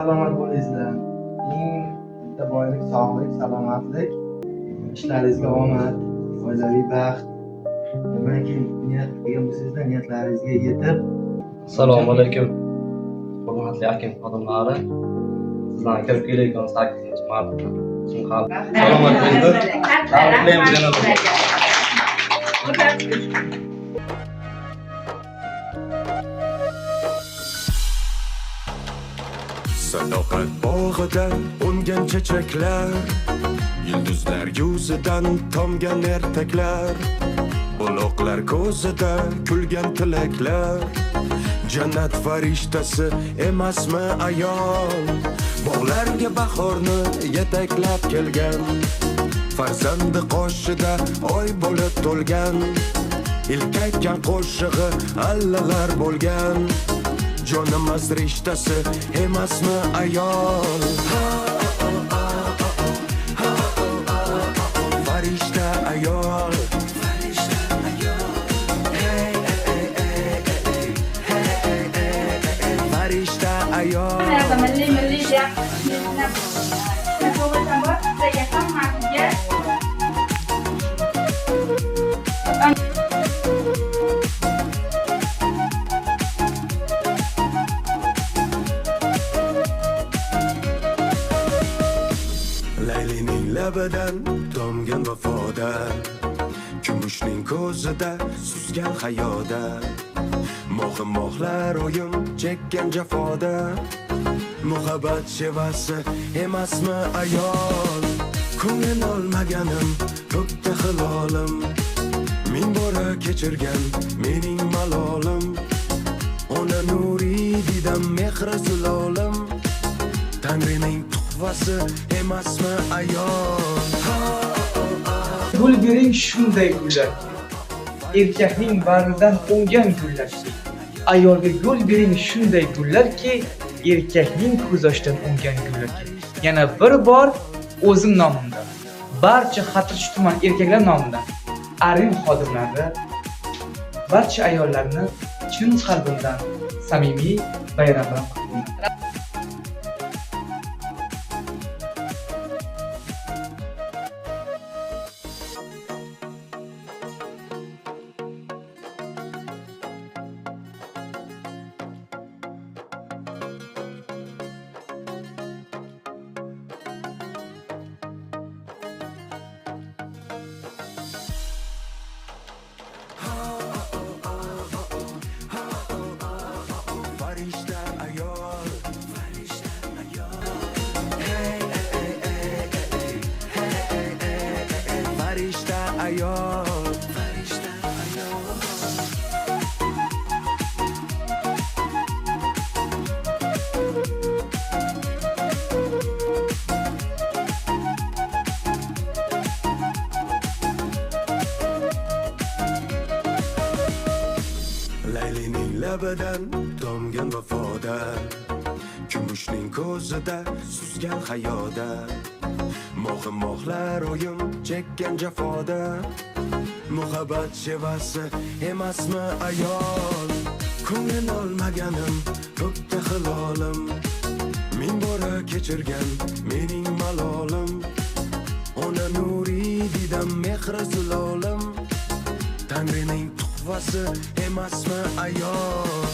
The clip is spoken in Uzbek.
Salomat bo'lingizlar. Eng bitta boylik, sog'lik, salomatlik, ishlaringizga omad, oilaviy baxt. Nimaiki niyat qilgan bo'lsangizlar, niyatlaringizga yetib. Assalomu alaykum. Hurmatli akim xodimlari. Sizlarni kirib kelayotgan 8-mart uchun salomatligingizga tabriklaymiz yana bir. Sadoqat bog'ida ungan chechaklar, yulduzlar yuzidan tomgan ertaklar, buloqlar ko'zida kulgan tilaklar. Jannat farishtasi emasmi ayol, bog'larga bahorni yetaklab kelgan, farzandi qoshida oy bo'lib to'lgan, ilk aytgan qo'shig'i allalar bo'lgan. Jonimiz rishtasi emasmi ayol, farishta ayol, farishta ayol. Milliy Laylining labidan tomgan vafodan, kumushning ko'zida suzgan hayoda, mo'g'lar oyim chekkan jafoda, muhabbat shevasi emasmi ayol. Ko'ngil olmaganim ko'kda hilolim, ming bora kechirgan mening malolim, ona nuriy didam mehri zulolim, Tangrining tuhfasi emasmi ayol. Gul bering shunday gullar, erkakning bag'ridan ungan gullar. Ayolga gul bering shunday gullarki, erkakning ko'z yoshidan ungan gullar. Yana bir bor o'zim nomimdan, barcha Xatirchi tuman erkaklar nomidan Arin xodimlari, barcha ayollarni chin qalbimdan samimiy bayramlar qutlayman. Farishta ayol, farishta ayol, farishta ayol. Laylining labidan tomgan vafodan, kumushning ko'zida suzgan hayoda, mo'g'lar oyim chekkan jafoda, muhabbat shevasi emasmi ayol. Ko'ngil olmaganim ko'kda hilolim, ming bora kechirgan mening malolim, ona nuriy didam mehri zulolim, Tangrining tuhfasi emasmi ayol.